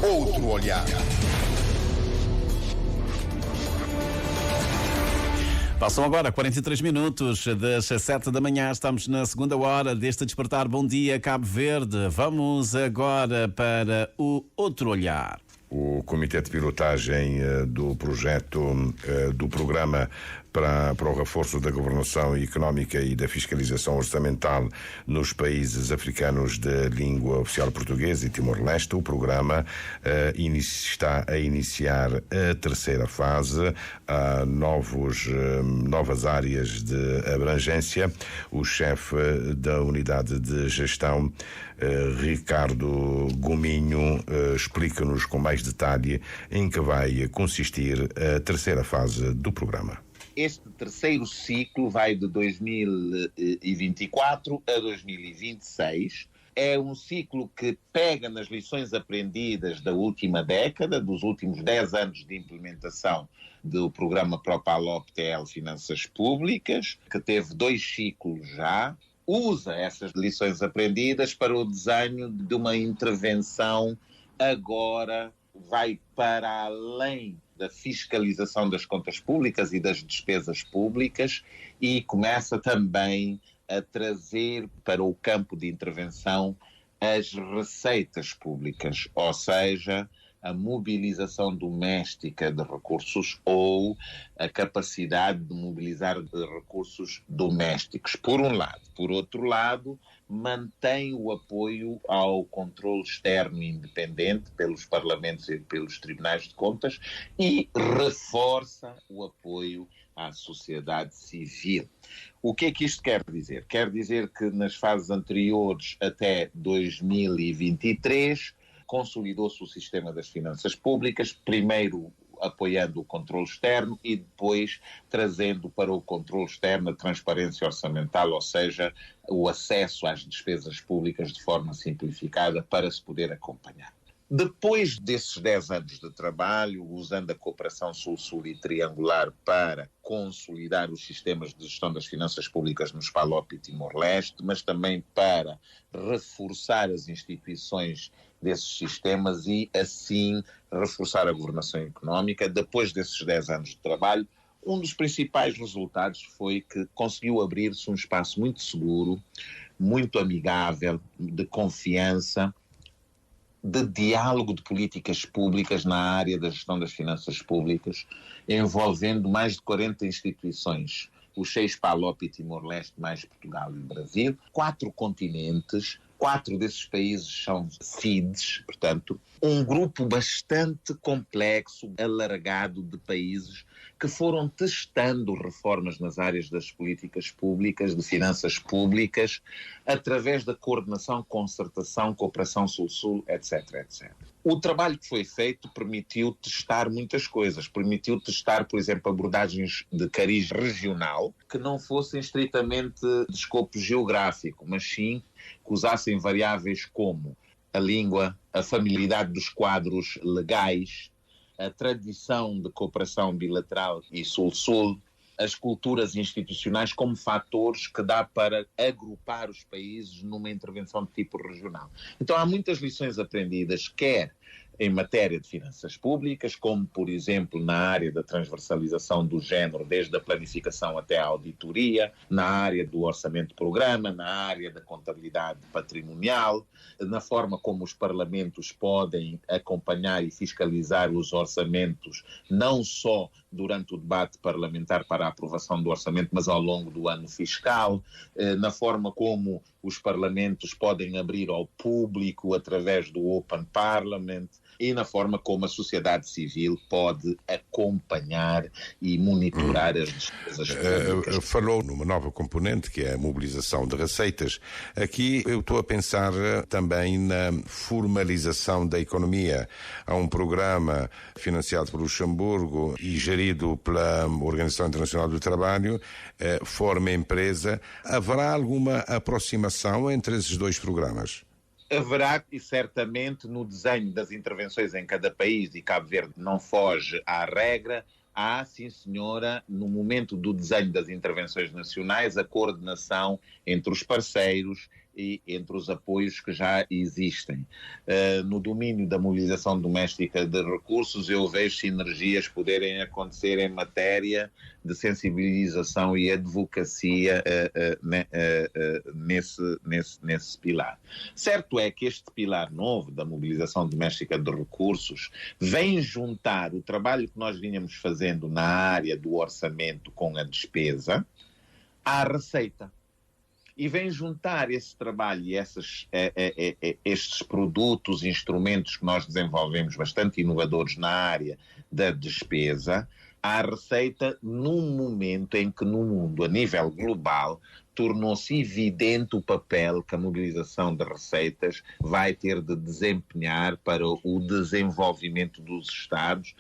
Outro olhar. Passam agora 43 minutos das 7 da manhã. Estamos na segunda hora deste Despertar. Bom dia, Cabo Verde. Vamos agora para o Outro Olhar. O Comitê de Pilotagem do projeto do Programa para o reforço da governação económica e da fiscalização orçamental nos países africanos de língua oficial portuguesa e Timor-Leste. O programa está a iniciar a terceira fase, novas áreas de abrangência. O chefe da unidade de gestão, Ricardo Gominho, explica-nos com mais detalhe em que vai consistir a terceira fase do programa. Este terceiro ciclo vai de 2024 a 2026. É um ciclo que pega nas lições aprendidas da última década, dos últimos 10 anos de implementação do programa Propalop-TL Finanças Públicas, que teve 2 ciclos já. Usa essas lições aprendidas para o desenho de uma intervenção agora vai para além da fiscalização das contas públicas e das despesas públicas e começa também a trazer para o campo de intervenção as receitas públicas, ou seja, a mobilização doméstica de recursos ou a capacidade de mobilizar de recursos domésticos, por um lado. Por outro lado, mantém o apoio ao controle externo independente pelos parlamentos e pelos tribunais de contas e reforça o apoio à sociedade civil. O que é que isto quer dizer? Quer dizer que nas fases anteriores até 2023 consolidou-se o sistema das finanças públicas, primeiro apoiando o controle externo e depois trazendo para o controle externo a transparência orçamental, ou seja, o acesso às despesas públicas de forma simplificada para se poder acompanhar. Depois desses 10 anos de trabalho, usando a cooperação sul-sul e triangular para consolidar os sistemas de gestão das finanças públicas nos PALOP e Timor-Leste, mas também para reforçar as instituições desses sistemas e, assim, reforçar a governação económica, depois desses 10 anos de trabalho, um dos principais resultados foi que conseguiu abrir-se um espaço muito seguro, muito amigável, de confiança, de diálogo de políticas públicas na área da gestão das finanças públicas, envolvendo mais de 40 instituições, os 6 PALOP e Timor-Leste, mais Portugal e Brasil, 4 continentes, 4 desses países são CIDs, portanto, um grupo bastante complexo, alargado de países que foram testando reformas nas áreas das políticas públicas, de finanças públicas, através da coordenação, concertação, cooperação sul-sul, etc, etc. O trabalho que foi feito permitiu testar muitas coisas. Permitiu testar, por exemplo, abordagens de cariz regional, que não fossem estritamente de escopo geográfico, mas sim que usassem variáveis como a língua, a familiaridade dos quadros legais, a tradição de cooperação bilateral e sul-sul, as culturas institucionais como fatores que dá para agrupar os países numa intervenção de tipo regional. Então há muitas lições aprendidas, quer em matéria de finanças públicas, como, por exemplo, na área da transversalização do género, desde a planificação até a auditoria, na área do orçamento-programa, na área da contabilidade patrimonial, na forma como os parlamentos podem acompanhar e fiscalizar os orçamentos, não só durante o debate parlamentar para a aprovação do orçamento, mas ao longo do ano fiscal, na forma como os parlamentos podem abrir ao público através do Open Parliament, e na forma como a sociedade civil pode acompanhar e monitorar as despesas públicas. Falou numa nova componente, que é a mobilização de receitas. Aqui eu estou a pensar também na formalização da economia. Há um programa financiado por Luxemburgo e gerido pela Organização Internacional do Trabalho, Forma Empresa. Haverá alguma aproximação entre esses dois programas? Haverá, e certamente, no desenho das intervenções em cada país, e Cabo Verde não foge à regra, há, sim senhora, no momento do desenho das intervenções nacionais, a coordenação entre os parceiros e entre os apoios que já existem. No domínio da mobilização doméstica de recursos, eu vejo sinergias poderem acontecer em matéria de sensibilização e advocacia nesse pilar. Certo é que este pilar novo da mobilização doméstica de recursos vem juntar o trabalho que nós vínhamos fazendo na área do orçamento com a despesa à receita. E vem juntar esse trabalho e estes produtos, instrumentos que nós desenvolvemos bastante inovadores na área da despesa, à receita num momento em que no mundo, a nível global, tornou-se evidente o papel que a mobilização de receitas vai ter de desempenhar para o desenvolvimento dos Estados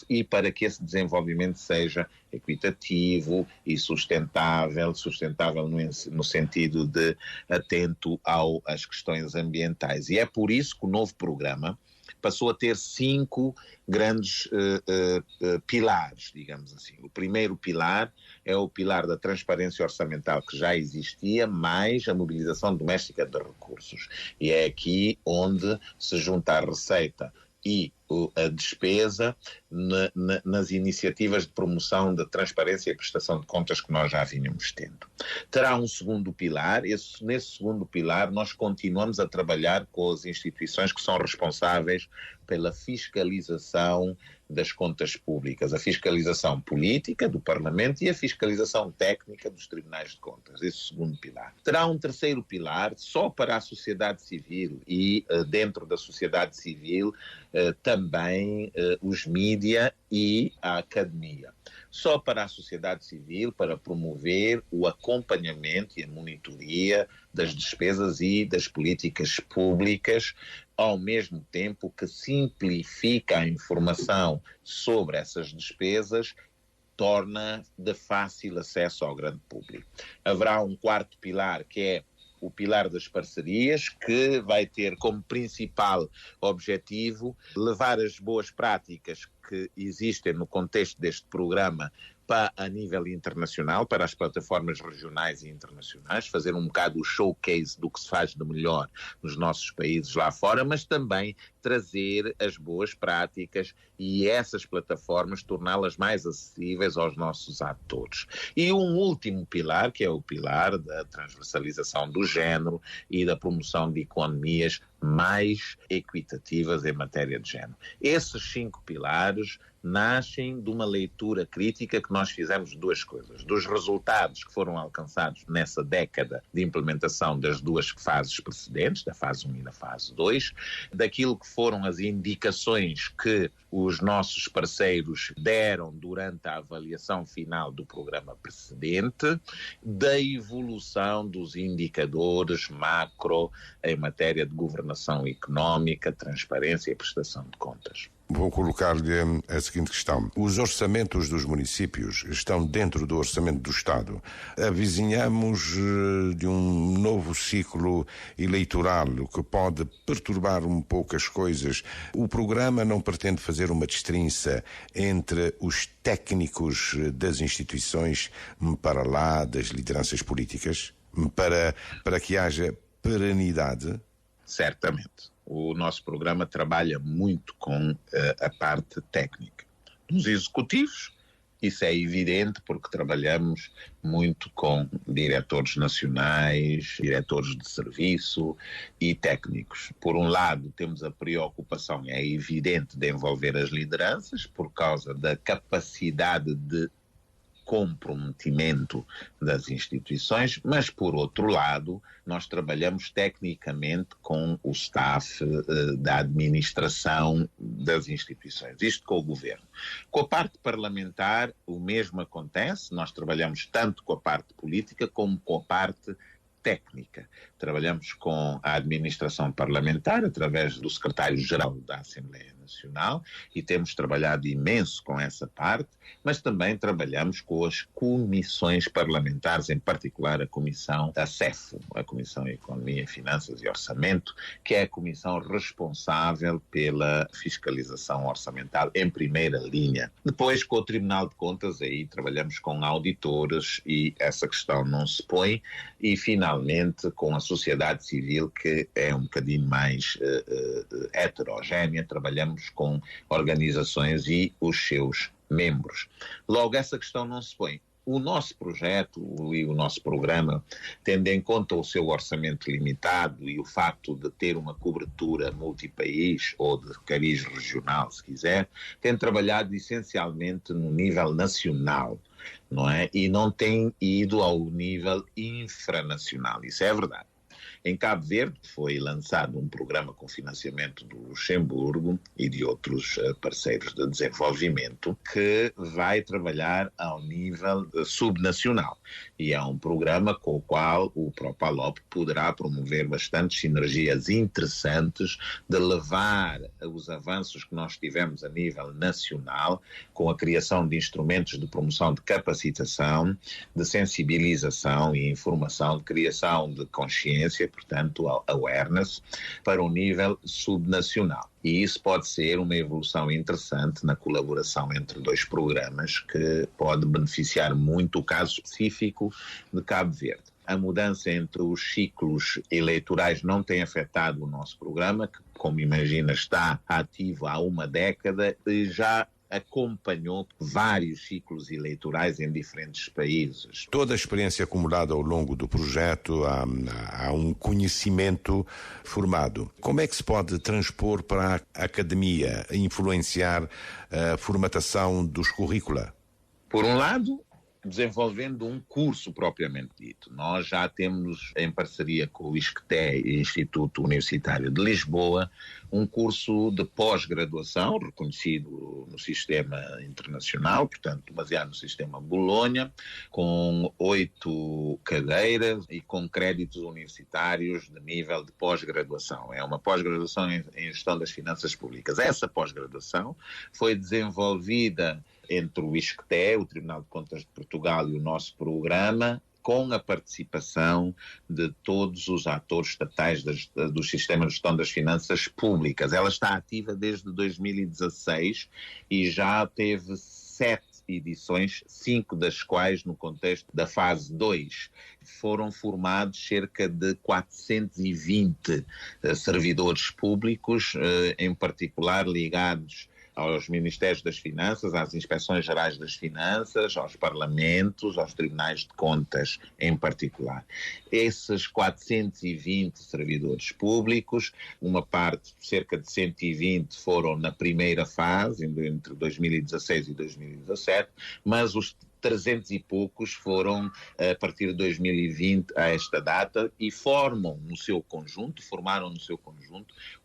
e para que esse desenvolvimento seja equitativo e sustentável no sentido de atento às questões ambientais. E é por isso que o novo programa passou a ter 5 grandes pilares, digamos assim. O primeiro pilar é o pilar da transparência orçamental, que já existia, mais a mobilização doméstica de recursos. E é aqui onde se junta a receita e a despesa nas iniciativas de promoção da transparência e prestação de contas que nós já vínhamos tendo. Terá um segundo pilar. Nesse segundo pilar nós continuamos a trabalhar com as instituições que são responsáveis pela fiscalização das contas públicas, a fiscalização política do Parlamento e a fiscalização técnica dos tribunais de contas, esse segundo pilar. Terá um terceiro pilar só para a sociedade civil e dentro da sociedade civil também os mídia e a academia. Só para a sociedade civil, para promover o acompanhamento e a monitoria das despesas e das políticas públicas, ao mesmo tempo que simplifica a informação sobre essas despesas, torna de fácil acesso ao grande público. Haverá um quarto pilar, que é o pilar das parcerias, que vai ter como principal objetivo levar as boas práticas que existem no contexto deste programa a nível internacional, para as plataformas regionais e internacionais, fazer um bocado o showcase do que se faz de melhor nos nossos países lá fora, mas também trazer as boas práticas e essas plataformas torná-las mais acessíveis aos nossos atores. E um último pilar, que é o pilar da transversalização do género e da promoção de economias mais equitativas em matéria de género. Esses 5 pilares nascem de uma leitura crítica que nós fizemos de 2 coisas. Dos resultados que foram alcançados nessa década de implementação das 2 fases precedentes, da fase 1 e da fase 2, daquilo que foram as indicações que os nossos parceiros deram durante a avaliação final do programa precedente, da evolução dos indicadores macro em matéria de governação económica, transparência e prestação de contas. Vou colocar-lhe a seguinte questão. Os orçamentos dos municípios estão dentro do orçamento do Estado. Avizinhamos de um novo ciclo eleitoral que pode perturbar um pouco as coisas. O programa não pretende fazer uma destrinça entre os técnicos das instituições para lá das lideranças políticas, para que haja perenidade? Certamente. O nosso programa trabalha muito com a parte técnica. Nos executivos, isso é evidente porque trabalhamos muito com diretores nacionais, diretores de serviço e técnicos. Por um lado, temos a preocupação, é evidente, de envolver as lideranças por causa da capacidade de comprometimento das instituições, mas por outro lado nós trabalhamos tecnicamente com o staff da administração das instituições, isto com o governo. Com a parte parlamentar o mesmo acontece, nós trabalhamos tanto com a parte política como com a parte técnica. Trabalhamos com a administração parlamentar através do secretário-geral da Assembleia Nacional subnacional, e temos trabalhado imenso com essa parte, mas também trabalhamos com as comissões parlamentares, em particular a Comissão da CEF, a Comissão de Economia, Finanças e Orçamento, que é a comissão responsável pela fiscalização orçamental em primeira linha. Depois, com o Tribunal de Contas, aí trabalhamos com auditores e essa questão não se põe, e finalmente com a sociedade civil, que é um bocadinho mais heterogénea, trabalhamos com organizações e os seus membros. Logo, essa questão não se põe. O nosso projeto e o nosso programa, tendo em conta o seu orçamento limitado e o facto de ter uma cobertura multipaís ou de cariz regional, se quiser, tem trabalhado essencialmente no nível nacional, não é? E não tem ido ao nível infranacional. Isso é verdade. Em Cabo Verde foi lançado um programa com financiamento do Luxemburgo e de outros parceiros de desenvolvimento que vai trabalhar ao nível subnacional. E é um programa com o qual o Propalop poderá promover bastantes sinergias interessantes de levar os avanços que nós tivemos a nível nacional, com a criação de instrumentos de promoção de capacitação, de sensibilização e informação, de criação de consciência, portanto, awareness, para um nível subnacional. E isso pode ser uma evolução interessante na colaboração entre dois programas que pode beneficiar muito o caso específico de Cabo Verde. A mudança entre os ciclos eleitorais não tem afetado o nosso programa, que, como imagina, está ativo há uma década e já acompanhou vários ciclos eleitorais em diferentes países. Toda a experiência acumulada ao longo do projeto, há um conhecimento formado. Como é que se pode transpor para a academia, influenciar a formatação dos currícula? Por um lado, desenvolvendo um curso propriamente dito. Nós já temos, em parceria com o ISCTE, Instituto Universitário de Lisboa, um curso de pós-graduação reconhecido no sistema internacional, portanto, baseado no sistema Bolonha, com 8 cadeiras e com créditos universitários de nível de pós-graduação. É uma pós-graduação em gestão das finanças públicas. Essa pós-graduação foi desenvolvida entre o ISCTE, o Tribunal de Contas de Portugal, e o nosso programa, com a participação de todos os atores estatais do sistema de gestão das finanças públicas. Ela está ativa desde 2016 e já teve 7 edições, 5 das quais no contexto da fase 2. Foram formados cerca de 420 servidores públicos, em particular ligados aos Ministérios das Finanças, às Inspeções Gerais das Finanças, aos Parlamentos, aos Tribunais de Contas em particular. Esses 420 servidores públicos, uma parte, cerca de 120, foram na primeira fase, entre 2016 e 2017, mas os 300 e poucos foram a partir de 2020 a esta data e formaram no seu conjunto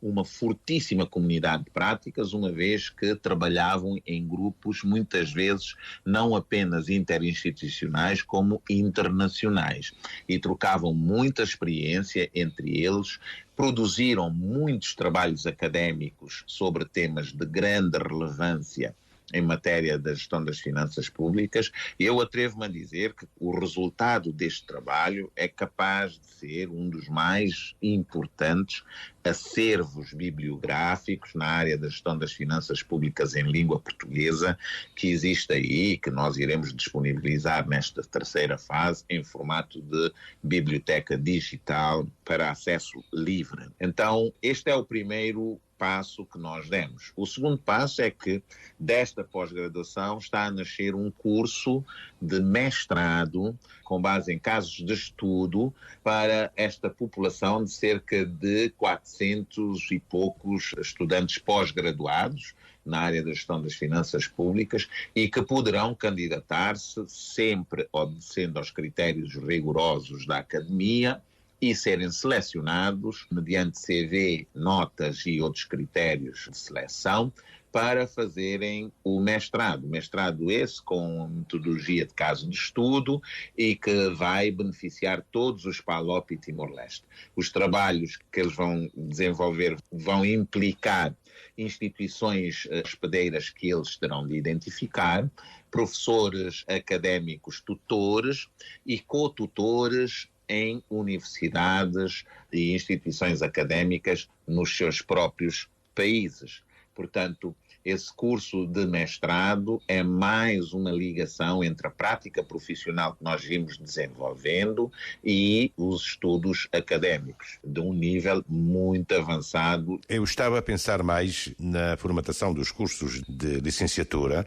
uma fortíssima comunidade de práticas, uma vez que trabalhavam em grupos muitas vezes não apenas interinstitucionais como internacionais e trocavam muita experiência entre eles, produziram muitos trabalhos académicos sobre temas de grande relevância em matéria da gestão das finanças públicas. Eu atrevo-me a dizer que o resultado deste trabalho é capaz de ser um dos mais importantes acervos bibliográficos na área da gestão das finanças públicas em língua portuguesa que existe aí, que nós iremos disponibilizar nesta terceira fase em formato de biblioteca digital para acesso livre. Então, este é o primeiro passo que nós demos. O segundo passo é que desta pós-graduação está a nascer um curso de mestrado com base em casos de estudo para esta população de cerca de 400 e poucos estudantes pós-graduados na área da gestão das finanças públicas e que poderão candidatar-se sempre obedecendo aos critérios rigorosos da academia e serem selecionados mediante CV, notas e outros critérios de seleção para fazerem o mestrado. Mestrado esse com metodologia de caso de estudo e que vai beneficiar todos os PALOP e Timor-Leste. Os trabalhos que eles vão desenvolver vão implicar instituições hospedeiras que eles terão de identificar, professores académicos tutores e co-tutores em universidades e instituições académicas nos seus próprios países. Portanto, esse curso de mestrado é mais uma ligação entre a prática profissional que nós vimos desenvolvendo e os estudos académicos, de um nível muito avançado. Eu estava a pensar mais na formatação dos cursos de licenciatura.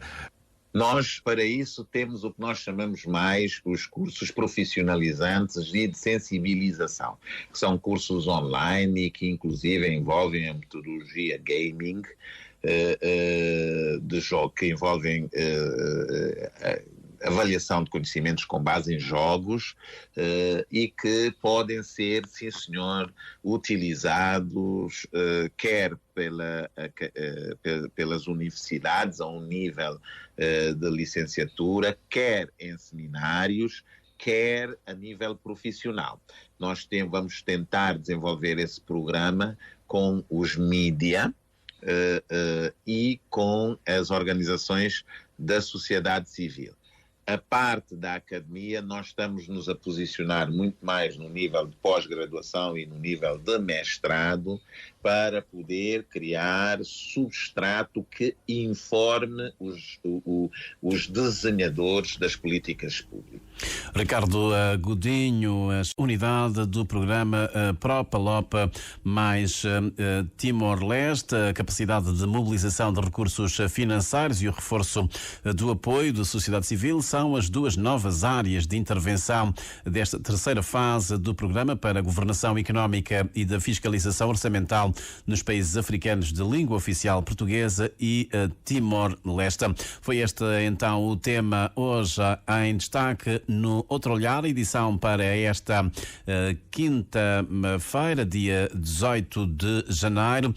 Nós, para isso, temos o que nós chamamos mais os cursos profissionalizantes e de sensibilização, que são cursos online e que, inclusive, envolvem a metodologia gaming, de jogo, que envolvem avaliação de conhecimentos com base em jogos e que podem ser, sim senhor, utilizados quer pelas universidades a um nível de licenciatura, quer em seminários, quer a nível profissional. Nós vamos tentar desenvolver esse programa com os mídia e com as organizações da sociedade civil. A parte da academia, nós estamos-nos a posicionar muito mais no nível de pós-graduação e no nível de mestrado para poder criar substrato que informe os desenhadores das políticas públicas. Ricardo Godinho, unidade do programa PROPALOP mais Timor-Leste, a capacidade de mobilização de recursos financeiros e o reforço do apoio da sociedade civil são as duas novas áreas de intervenção desta terceira fase do programa para a governação económica e da fiscalização orçamental nos países africanos de língua oficial portuguesa e Timor-Leste. Foi este então o tema hoje em destaque no Outro Olhar, edição para esta quinta-feira, dia 18 de janeiro.